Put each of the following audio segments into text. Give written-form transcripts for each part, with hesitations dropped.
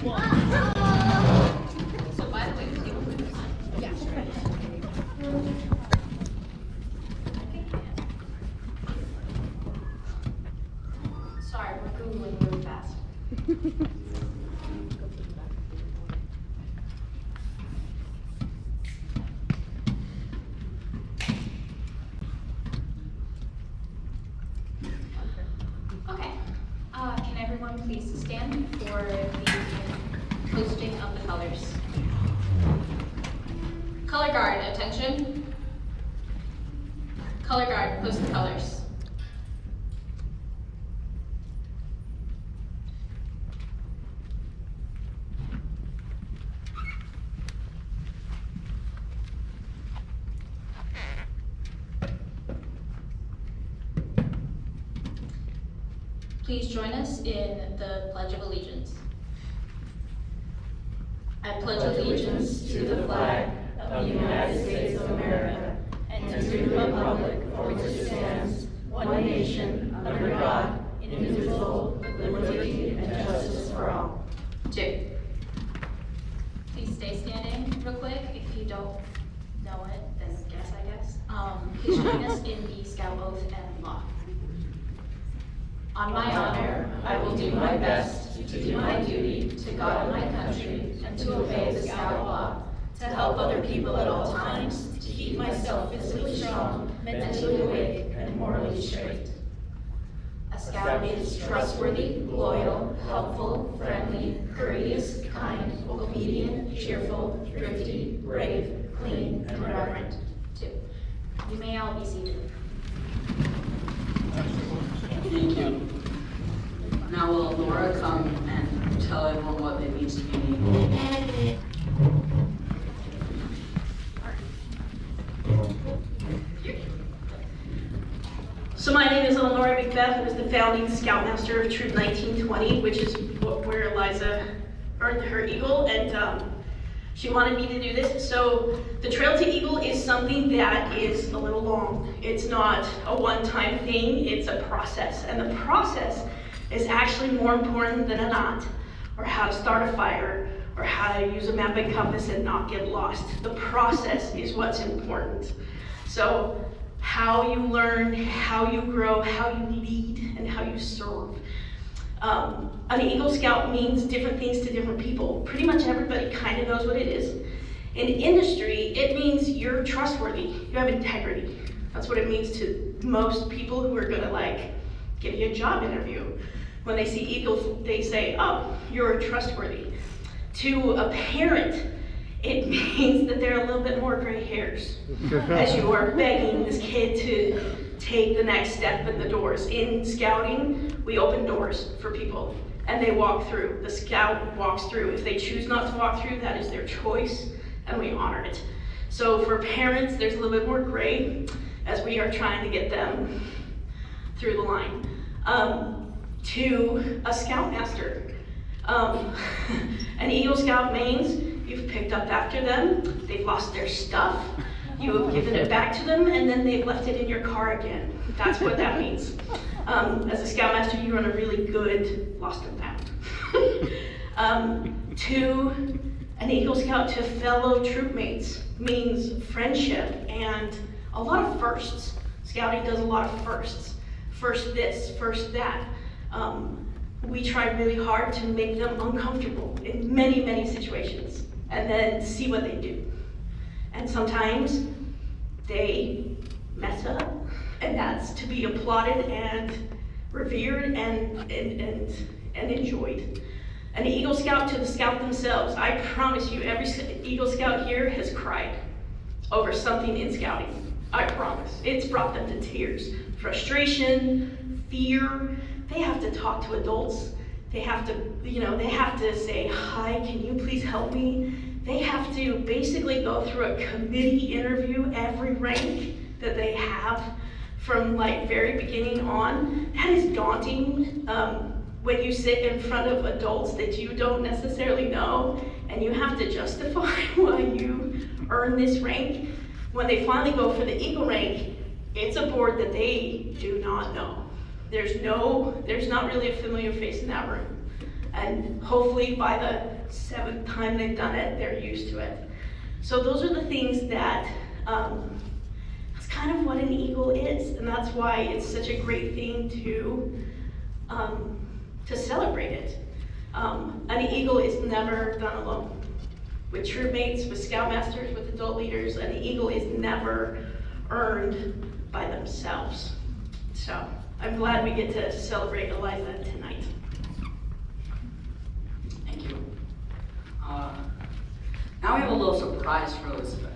So by the way, yeah. Sorry, we're Googling really fast. Okay, can everyone please stand for the posting of the colors? Color guard, attention. Color guard, post the colors. Please join us in the Pledge of Allegiance. I pledge allegiance to the flag of the United States of America and to the republic for which it stands, one nation, under God, indivisible, with liberty and justice for all. 2. Please stay standing real quick. If you don't know it, then guess, I guess. Please join us in the Scout Oath and Law. On my honor, I will do my best to do my duty to God and my country and to obey the Scout Law, to help other people at all times, to keep myself physically strong, mentally awake, and morally straight. A Scout is trustworthy, loyal, helpful, friendly, courteous, kind, obedient, cheerful, thrifty, brave, clean, and reverent. 2. You may all be seated. Thank you. Now will Laura come and tell everyone what it means to be an eagle? So my name is Eleanor Macbeth. I was the founding Scoutmaster of Troop 1920, which is where Eliza earned her Eagle, and she wanted me to do this. So the Trail to Eagle is something that is a little long. It's not a one-time thing, it's a process. And the process is actually more important than a knot, or how to start a fire, or how to use a map and compass and not get lost. The process is what's important. So how you learn, how you grow, how you lead, and how you serve. An Eagle Scout means different things to different people. Pretty much everybody kind of knows what it is. In industry, it means you're trustworthy, you have integrity. That's what it means to most people who are gonna give you a job interview. When they see Eagles, they say, oh, you're trustworthy. To a parent, it means that there are a little bit more gray hairs as you are begging this kid to take the next step in the doors. In scouting, we open doors for people and they walk through. The scout walks through. If they choose not to walk through, that is their choice and we honor it. So for parents, there's a little bit more gray as we are trying to get them through the line. To a Scoutmaster, an Eagle Scout means you've picked up after them, they've lost their stuff, you have given it back to them, and then they've left it in your car again. That's what that means. As a Scoutmaster, you run a really good lost and found. To an Eagle Scout, to fellow troop mates, means friendship and a lot of firsts. Scouting does a lot of firsts. First this, first that. We try really hard to make them uncomfortable in many, many situations and then see what they do. And sometimes they mess up, and that's to be applauded and revered and enjoyed. An Eagle Scout to the Scout themselves. I promise you, every Eagle Scout here has cried over something in scouting. I promise. It's brought them to tears. Frustration, fear. They have to talk to adults. They have to, they have to say, hi, can you please help me? They have to basically go through a committee interview every rank that they have from very beginning on. That is daunting when you sit in front of adults that you don't necessarily know and you have to justify why you earn this rank. When they finally go for the Eagle rank, it's a board that they do not know. There's not really a familiar face in that room. And hopefully by the 7th time they've done it, they're used to it. So those are the things that, that's kind of what an eagle is. And that's why it's such a great thing to celebrate it. An eagle is never done alone. With troop mates, with scoutmasters, with adult leaders, an eagle is never earned by themselves. So I'm glad we get to celebrate Eliza tonight. Thank you. Now we have a little surprise for Elizabeth.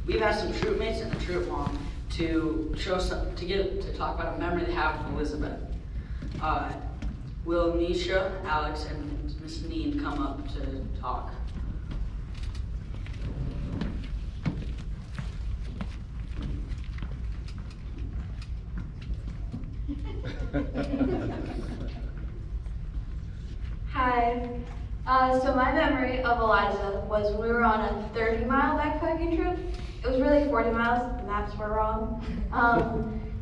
We've asked some troop mates and the troop mom to talk about a memory they have with Elizabeth. Will Nisha, Alex, and Miss Need come up to talk? Hi. So my memory of Eliza was when we were on a 30-mile backpacking trip. It was really 40 miles, the maps were wrong.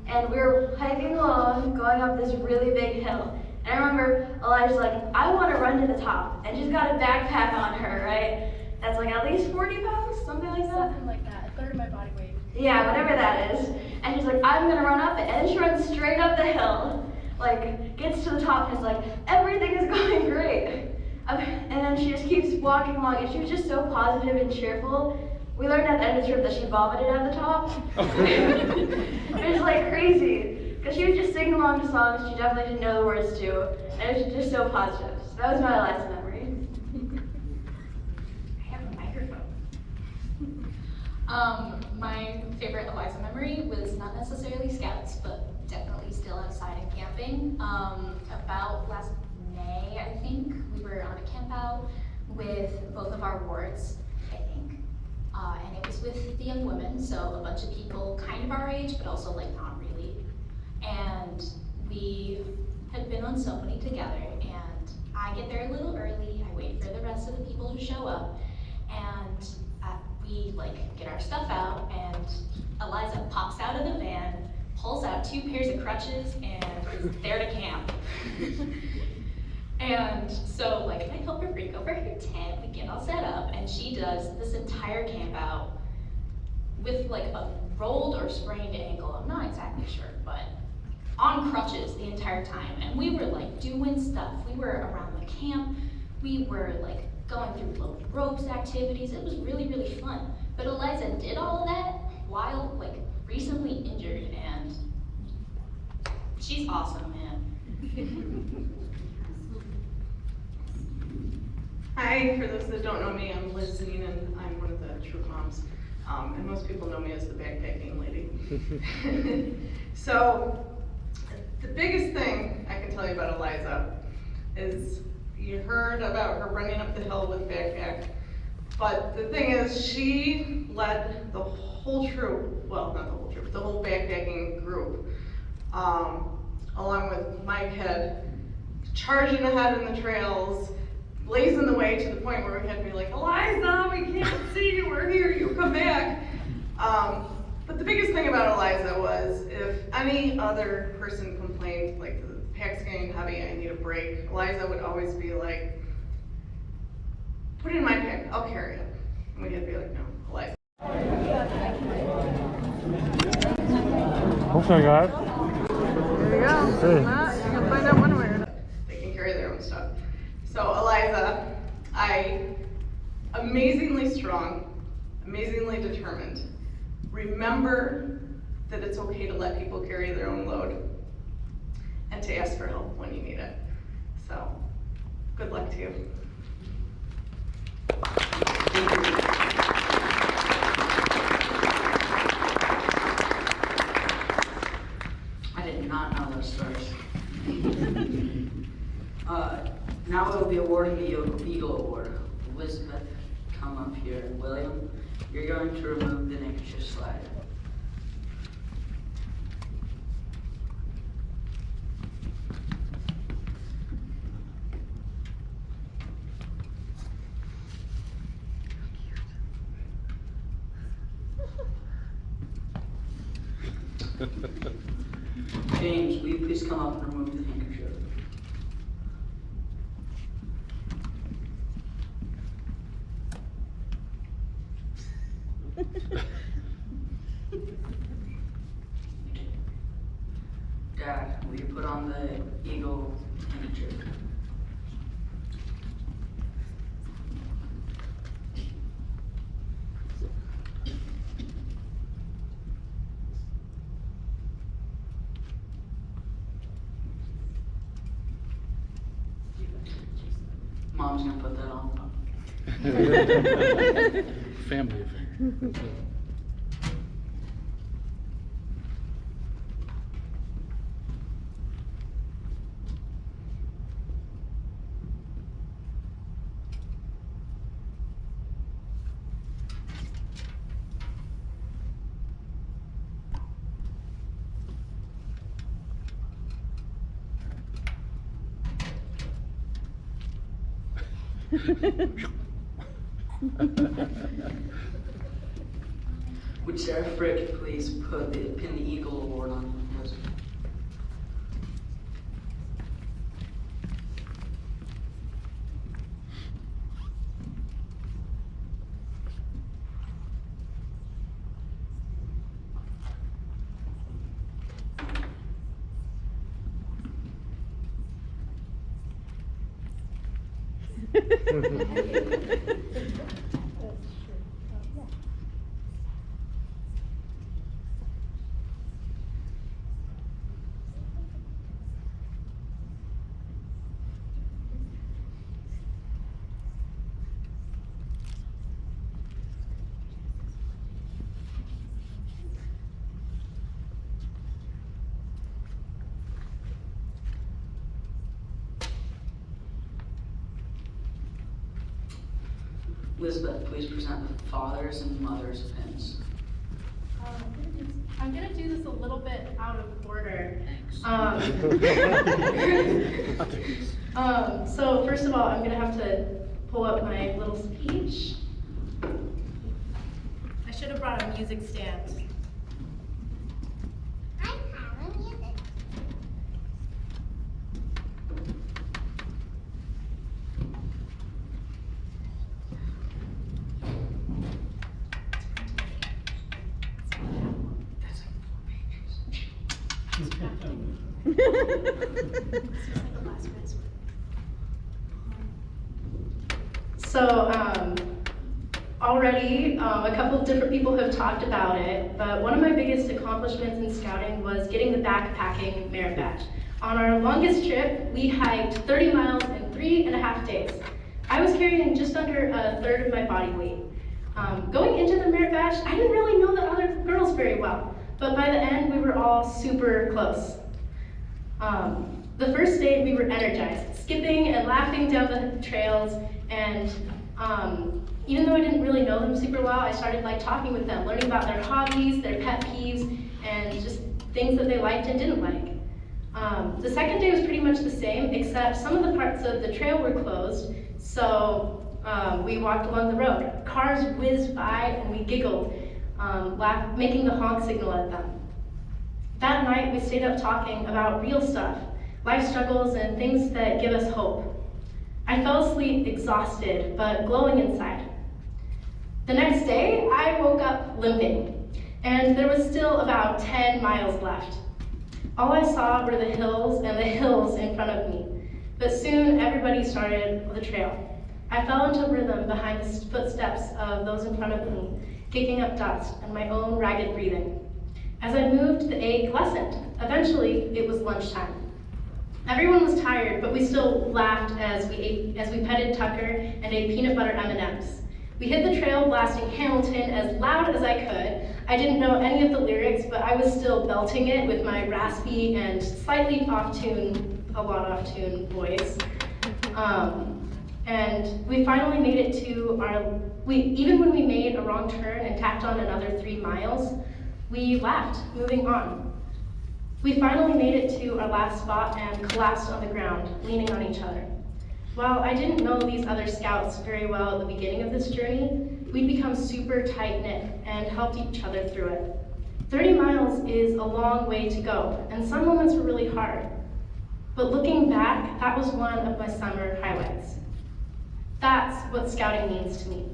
And we were hiking along, going up this really big hill. And I remember Eliza's like, I want to run to the top. And she's got a backpack on her, right? That's like at least 40 pounds, something like that. Something like that, a third of my body weight. Yeah, whatever that is. And she's like, I'm gonna run up it. And she runs straight up the hill. Like, gets to the top and is like, everything is going great. And then she just keeps walking along, and she was just so positive and cheerful. We learned at the end of the trip that she vomited at the top. It was like crazy, because she was just singing along to songs she definitely didn't know the words to, and it was just so positive. So that was my last memory. I have a microphone. My favorite Eliza memory was not necessarily scouts, but definitely still outside and camping. About last May, I think, we were on a camp out with both of our wards, I think. And it was with the young women, so a bunch of people kind of our age, but also like not really. And we had been on Symphony together, and I get there a little early, I wait for the rest of the people to show up, and we like get our stuff out, and Eliza pops out of the van, pulls out 2 pairs of crutches, and is there to camp. And so like I help her bring over her tent, we get all set up, and she does this entire camp out with like a rolled or sprained ankle, I'm not exactly sure, but on crutches the entire time. And we were like doing stuff, we were around the camp, we were like going through little ropes activities, it was really, really fun. But Eliza did all of that while like recently injured, and she's awesome, man. Hi, for those that don't know me, I'm Liz and I'm one of the troop moms. And most people know me as the backpacking lady. So, the biggest thing I can tell you about Eliza is you heard about her running up the hill with backpack. But the thing is, she led the whole troop, well, not the whole troop, the whole backpacking group, along with Mike Head, charging ahead in the trails, blazing the way to the point where we had to be like, Eliza, we can't see you, we're here, you come back. But the biggest thing about Eliza was if any other person complained, like the pack's getting heavy, I need a break, Eliza would always be like, put it in my pack, I'll carry it. And we'd have to be like, no, Eliza. Hopefully I got it. There you go. Hey. You can find out one way or another. They can carry their own stuff. So Eliza, amazingly strong, amazingly determined. Remember that it's okay to let people carry their own load and to ask for help when you need it. So, good luck to you. I did not know those stories. Now we'll be awarding the Eagle Award. Elizabeth, come up here. William, you're going to remove the neckerchief slide. James, will you please come up and remove the handkerchief? Dad, will you put on the eagle handkerchief? Mom's gonna put that on. Family affair. Would Sarah Frick please pin the Eagle Award on Eliza? Elizabeth, please present the fathers and mothers pins. I'm gonna do this a little bit out of order. So first of all, I'm gonna have to pull up my little speech. I should have brought a music stand. So already a couple of different people have talked about it, but one of my biggest accomplishments in scouting was getting the backpacking merit badge. On our longest trip, we hiked 30 miles in 3.5 days. I was carrying just under a third of my body weight. Going into the merit badge, I didn't really know the other girls very well, but by the end, we were all super close. The first day, we were energized, skipping and laughing down the trails, and even though I didn't really know them super well, I started talking with them, learning about their hobbies, their pet peeves, and just things that they liked and didn't like. The second day was pretty much the same, except some of the parts of the trail were closed, so we walked along the road. Cars whizzed by and we giggled, making the honk signal at them. That night, we stayed up talking about real stuff, life struggles and things that give us hope. I fell asleep exhausted, but glowing inside. The next day, I woke up limping, and there was still about 10 miles left. All I saw were the hills and the hills in front of me, but soon everybody started the trail. I fell into rhythm behind the footsteps of those in front of me, kicking up dust and my own ragged breathing. As I moved, the ache lessened. Eventually, it was lunchtime. Everyone was tired, but we still laughed as we petted Tucker and ate peanut butter M&Ms. We hit the trail blasting Hamilton as loud as I could. I didn't know any of the lyrics, but I was still belting it with my raspy and slightly off-tune, a lot off-tune voice. And we finally made it to even when we made a wrong turn and tacked on another 3 miles, we laughed, moving on. We finally made it to our last spot and collapsed on the ground, leaning on each other. While I didn't know these other scouts very well at the beginning of this journey, we'd become super tight-knit and helped each other through it. 30 miles is a long way to go, and some moments were really hard. But looking back, that was one of my summer highlights. That's what scouting means to me.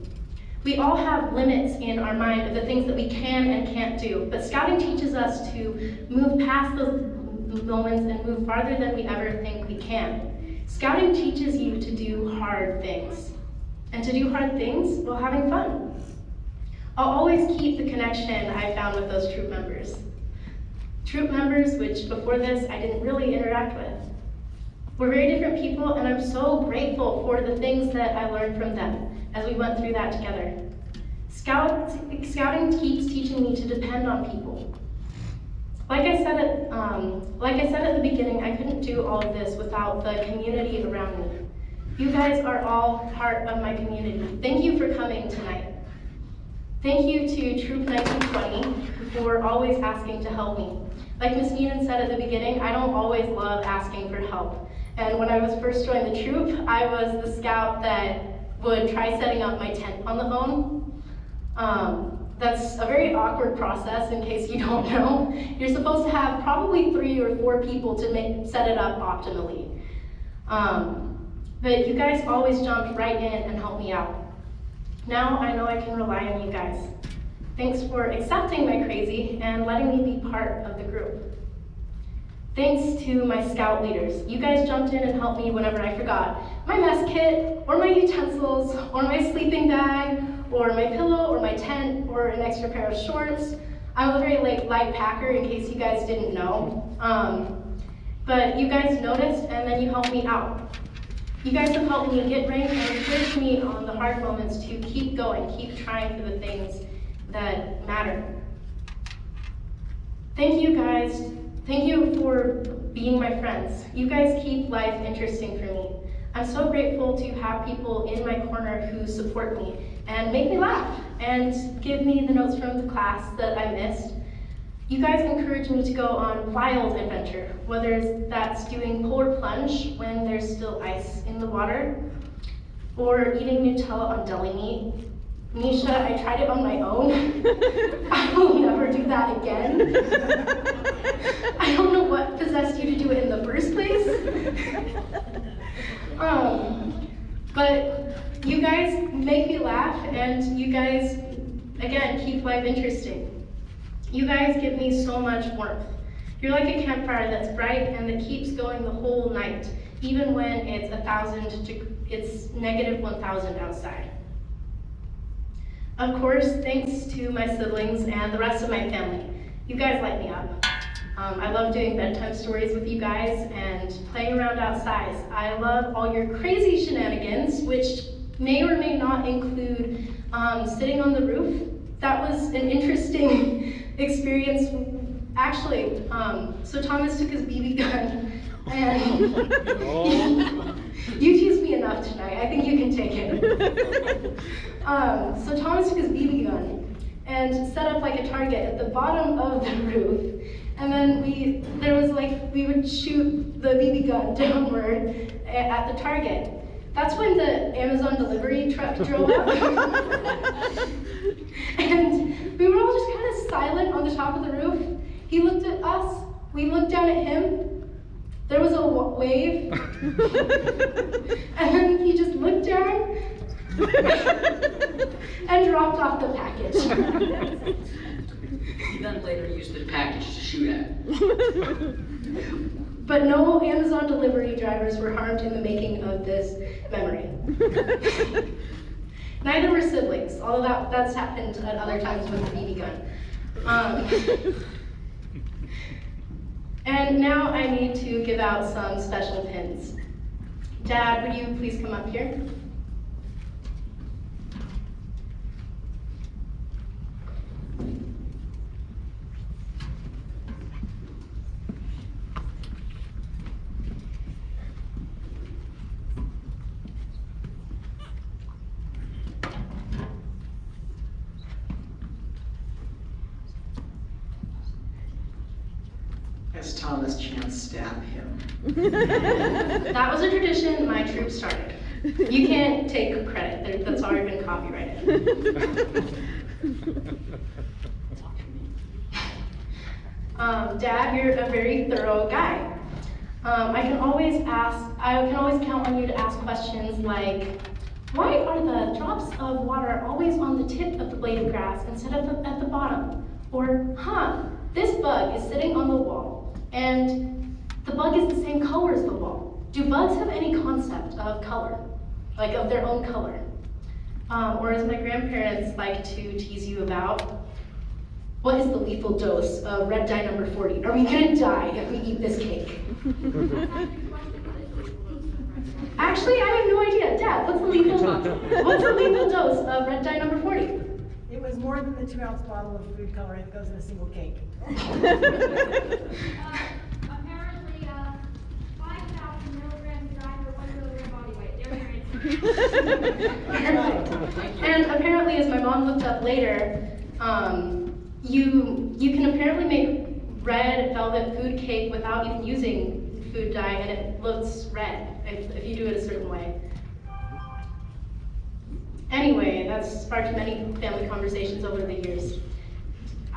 We all have limits in our mind of the things that we can and can't do, but scouting teaches us to move past those moments and move farther than we ever think we can. Scouting teaches you to do hard things, and to do hard things while having fun. I'll always keep the connection I found with those troop members. Troop members, which before this I didn't really interact with. We're very different people, and I'm so grateful for the things that I learned from them as we went through that together. Scouting keeps teaching me to depend on people. Like I said at the beginning, I couldn't do all of this without the community around me. You guys are all part of my community. Thank you for coming tonight. Thank you to Troop 1920 for always asking to help me. Like Ms. Neenan said at the beginning, I don't always love asking for help. And when I was first joined the troop, I was the scout that would try setting up my tent on the phone. That's a very awkward process in case you don't know. You're supposed to have probably 3 or 4 people to set it up optimally. But you guys always jumped right in and helped me out. Now I know I can rely on you guys. Thanks for accepting my crazy and letting me be part of the group. Thanks to my scout leaders. You guys jumped in and helped me whenever I forgot my mess kit, or my utensils, or my sleeping bag, or my pillow, or my tent, or an extra pair of shorts. I'm a very light packer, in case you guys didn't know. But you guys noticed, and then you helped me out. You guys have helped me get rank and encouraged me on the hard moments to keep going, keep trying for the things that matter. Thank you guys. Thank you for being my friends. You guys keep life interesting for me. I'm so grateful to have people in my corner who support me and make me laugh and give me the notes from the class that I missed. You guys encourage me to go on wild adventure, whether that's doing polar plunge when there's still ice in the water, or eating Nutella on deli meat. Misha, I tried it on my own. I will never do that again. I don't know what possessed you to do it in the first place. But you guys make me laugh, and you guys, again, keep life interesting. You guys give me so much warmth. You're like a campfire that's bright and that keeps going the whole night, even when it's negative 1,000 outside. Of course, thanks to my siblings and the rest of my family. You guys light me up. I love doing bedtime stories with you guys and playing around outside. I love all your crazy shenanigans, which may or may not include sitting on the roof. That was an interesting experience. Actually, so Thomas took his BB gun, and you teased me enough tonight. I think you can take it. So Thomas took his BB gun and set up like a target at the bottom of the roof. And then we would shoot the BB gun downward at the target. That's when the Amazon delivery truck drove up. And we were all just kind of silent on the top of the roof. He looked at us, we looked down at him. There was a wave. And then he just looked down and dropped off the package. He then later used the package to shoot at. But no Amazon delivery drivers were harmed in the making of this memory. Neither were siblings, although that's happened at other times with the BB gun. And now I need to give out some special pins. Dad, would you please come up here? As Thomas chants, stab him. That was a tradition my troop started. You can't take credit, that's already been copyrighted. Dad, you're a very thorough guy. I can always count on you to ask questions like, Why are the drops of water always on the tip of the blade of grass instead of at the bottom? Or, this bug is sitting on the wall, and the bug is the same color as the wall. Do bugs have any concept of color, like of their own color? Or as my grandparents like to tease you about, what is the lethal dose of red dye number 40? Are we gonna die if we eat this cake? Actually, I have no idea. Dad, what's the lethal dose of red dye number 40? It was more than the 2-ounce bottle of food coloring that goes in a single cake. Apparently, 5,000 milligrams of dye for 1 kilogram body weight. There's your answer. And apparently, as my mom looked up later, you can apparently make red velvet food cake without even using food dye, and it looks red if you do it a certain way. Anyway, that's sparked many family conversations over the years.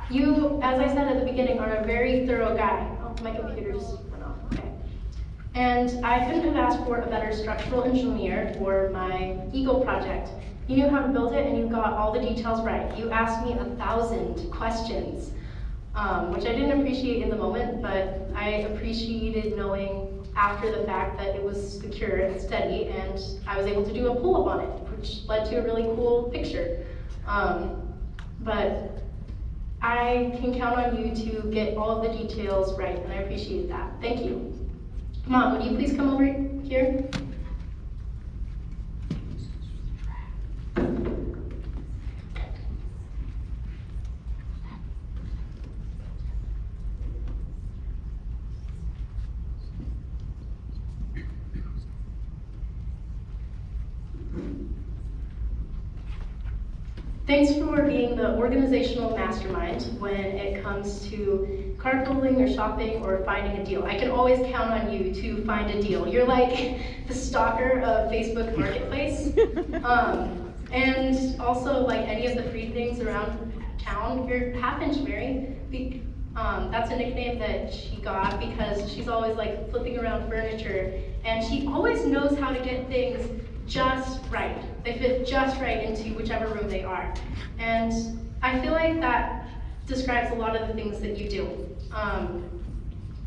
You, as I said at the beginning, are a very thorough guy. Oh, my computer just went off. Okay. And I couldn't have asked for a better structural engineer for my Eagle project. You knew how to build it, and you got all the details right. You asked me 1,000 questions, which I didn't appreciate in the moment, but I appreciated knowing after the fact that it was secure and steady, and I was able to do a pull-up on it, which led to a really cool picture. But I can count on you to get all of the details right, and I appreciate that. Thank you. Mom, would you please come over here? Thanks for being the organizational mastermind when it comes to carpooling or shopping or finding a deal. I can always count on you to find a deal. You're like the stalker of Facebook Marketplace. And also, like any of the free things around town, you're half-inch Mary. That's a nickname that she got because she's always like flipping around furniture, and she always knows how to get things just right. They fit just right into whichever room they are. And I feel like that describes a lot of the things that you do,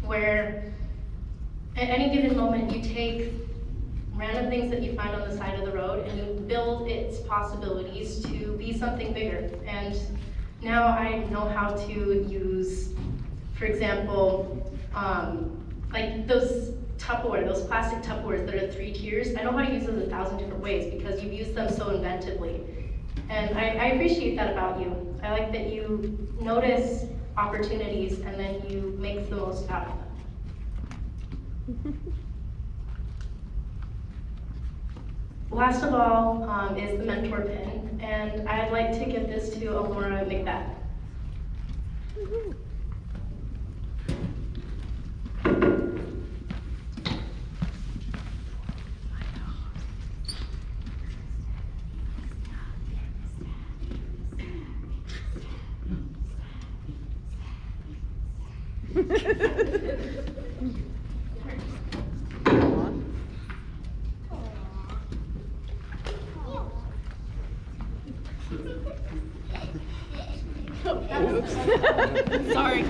where at any given moment you take random things that you find on the side of the road and you build its possibilities to be something bigger. And now I know how to use, for example, like those Tupperware, those plastic Tupperwares that are 3 tiers. I know how to use those 1,000 different ways because you've used them so inventively. And I appreciate that about you. I like that you notice opportunities and then you make the most out of them. Last of all is the mentor pin, and I'd like to give this to Elora Macbeth. Sorry.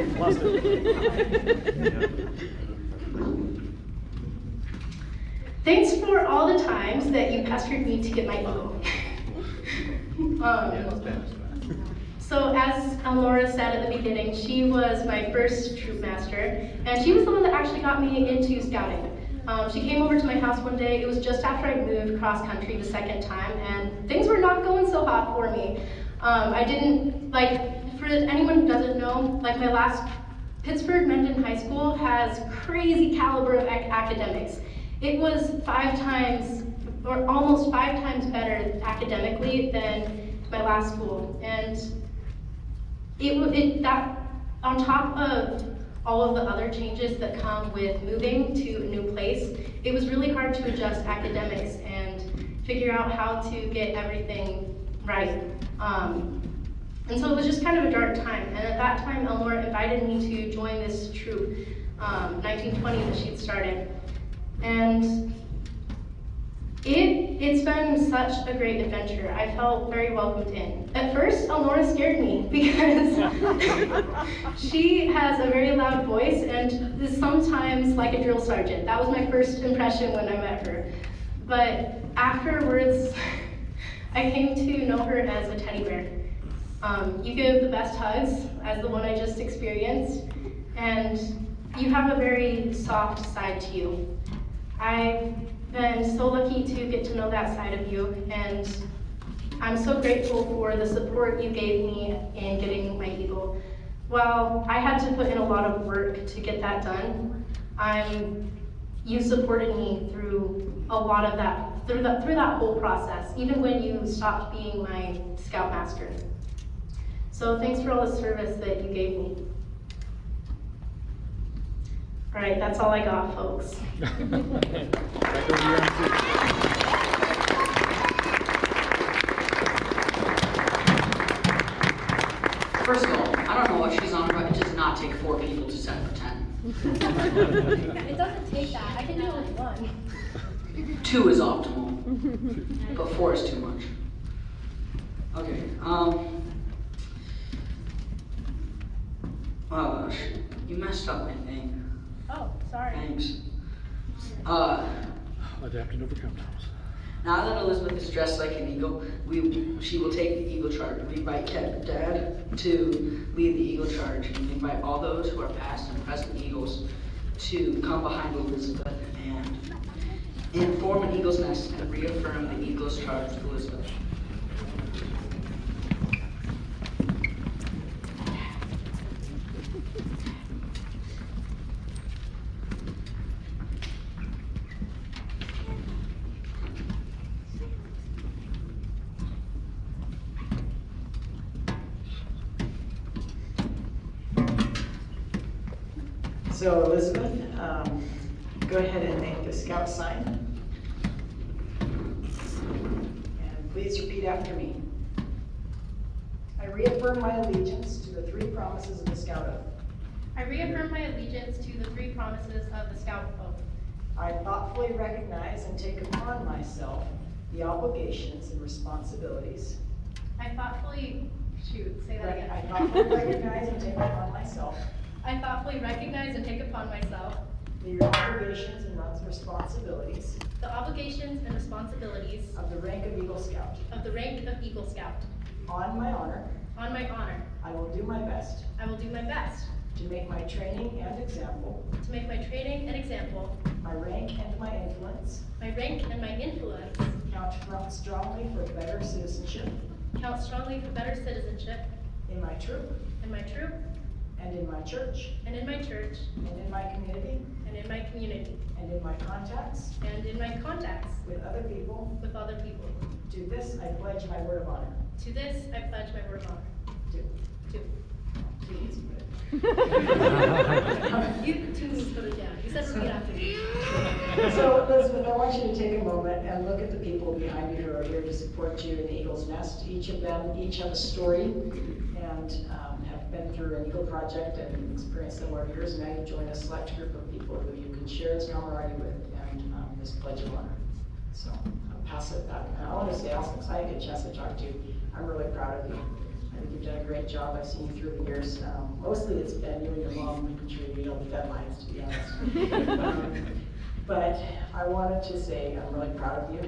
Thanks for all the times that you pestered me to get my Eagle. So as Elora said at the beginning, she was my first troop master, and she was the one that actually got me into scouting. She came over to my house one day. It was just after I moved cross country the second time, and things were not going so hot for me. I didn't, for anyone who doesn't know, my last Pittsburgh Mendon High School has crazy caliber of academics. It was 5 times, or almost 5 times better academically than my last school. And that on top of all of the other changes that come with moving to a new place, it was really hard to adjust academics and figure out how to get everything right. And so it was just kind of a dark time. And at that time, Elmore invited me to join this troop, 1920 that she'd started. And it It's been such a great adventure. I felt very welcomed in. At first, Elnora scared me because she has a very loud voice and is sometimes like a drill sergeant. That was my first impression when I met her. But afterwards, I came to know her as a teddy bear. You give the best hugs, as the one I just experienced, and you have a very soft side to you. I've been so lucky to get to know that side of you, and I'm so grateful for the support you gave me in getting my eagle. While I had to put in a lot of work to get that done, you supported me through a lot of that, through that whole process, even when you stopped being my scoutmaster. So thanks for all the service that you gave me. All right, that's all I got, folks. Back over your MC. First of all, I don't know what she's on, but it does not take 4 people to set up 10. It doesn't take that. I can do it with one. 2 is optimal, but 4 is too much. Okay, oh, you messed up my thing. Oh, sorry. Thanks. Adapt and overcome, Thomas. Now that Elizabeth is dressed like an eagle, she will take the eagle charge. We invite Dad to lead the eagle charge, and we invite all those who are past and present eagles to come behind Elizabeth and form an eagle's nest and reaffirm the eagle's charge to Elizabeth. So Elizabeth, go ahead and make the scout sign. And please repeat after me. I reaffirm my allegiance to the 3 promises of the Scout Oath. I reaffirm my allegiance to the 3 promises of the Scout Oath. I thoughtfully recognize and take upon myself the obligations and responsibilities. I thoughtfully, say that again. I thoughtfully recognize and take upon myself I thoughtfully recognize and take upon myself the obligations and responsibilities the obligations and responsibilities of the rank of Eagle Scout. of the rank of Eagle Scout. On my honor, On my honor, I will do my best I will do my best to make my training and example, to make my training an example, my rank and my influence, count strongly for better citizenship count strongly for better citizenship in my troop in my troop and in my church and in my church and in my community and in my community and in my contacts and in my contacts with other people. with other people. To this, I pledge my word of honor. To this, I pledge my word of honor. To. Please. You two need to put it down. You said repeat after me. So Elizabeth, I want you to take a moment and look at the people behind you who are here to support you in the Eagle's Nest. Each of them, have a story and have been through an Eagle project and experienced similar years. Now you join a select group of people who you can share this camaraderie with and this pledge of honor. So I'll pass it back. And I want to say also, because I get a chance to talk to you, I'm really proud of you. I think you've done a great job. I've seen you through the years. Mostly it's been you and your mom making sure you know the deadlines, to be honest. But I wanted to say I'm really proud of you.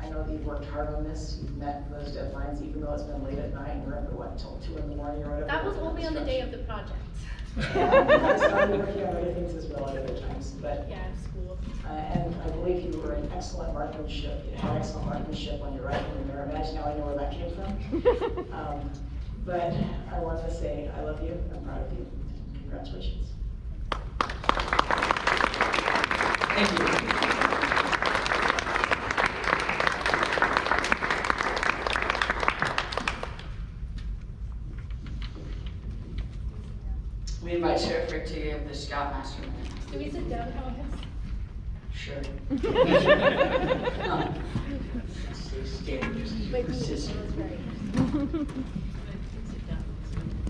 I know that you've worked hard on this. You've met those deadlines, even though it's been late at night. And we're up at what, till 2 in the morning or whatever? That was only on the day of the project. I saw you working on other things as well at other times, but. Yeah, school. And I believe you were an excellent marksmanship. You had excellent marksmanship on your rifle in there. Imagine how I know where that came from. But I want to say I love you. I'm proud of you. Congratulations. Thank you. We invite Sheriff Rick to give the Scoutmaster a minute. Do we sit down, Thomas? Sure. Stay. Wait, Sit. that's right.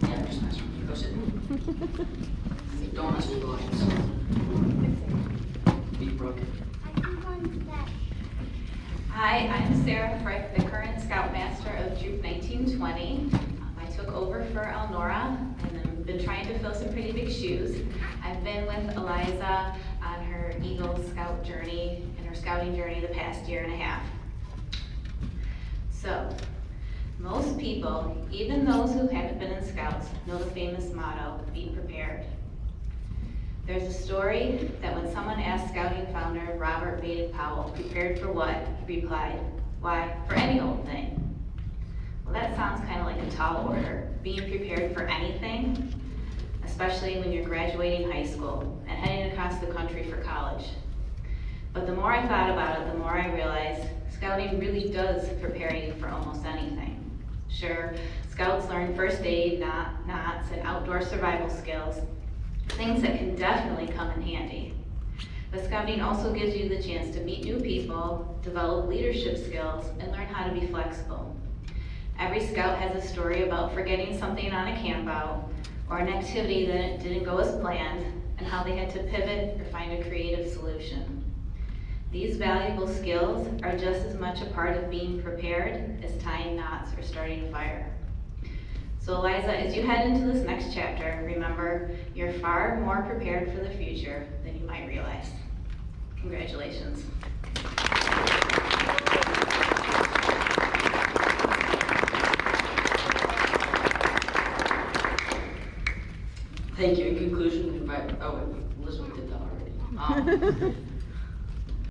Yeah, just nice one. You go sit. Don't mess with the lights. Be broken. I think I'm set. Hi, I'm Sarah Frick, the current Scoutmaster of Troop 1920. I took over for Elnora and I've been trying to fill some pretty big shoes. I've been with Eliza on her Eagle Scout journey and her scouting journey the past year and a half. So, most people, even those who haven't been in Scouts, know the famous motto, be prepared. There's a story that when someone asked Scouting founder Robert Baden-Powell, prepared for what, he replied, why, for any old thing. Well, that sounds kind of like a tall order, being prepared for anything, especially when you're graduating high school and heading across the country for college. But the more I thought about it, the more I realized Scouting really does prepare you for almost anything. Sure, Scouts learn first aid, knots, and outdoor survival skills, things that can definitely come in handy. But Scouting also gives you the chance to meet new people, develop leadership skills, and learn how to be flexible. Every Scout has a story about forgetting something on a campout, or an activity that didn't go as planned, and how they had to pivot or find a creative solution. These valuable skills are just as much a part of being prepared as tying knots or starting a fire. So Eliza, as you head into this next chapter, remember, you're far more prepared for the future than you might realize. Congratulations. Thank you. In conclusion, Elizabeth did that already.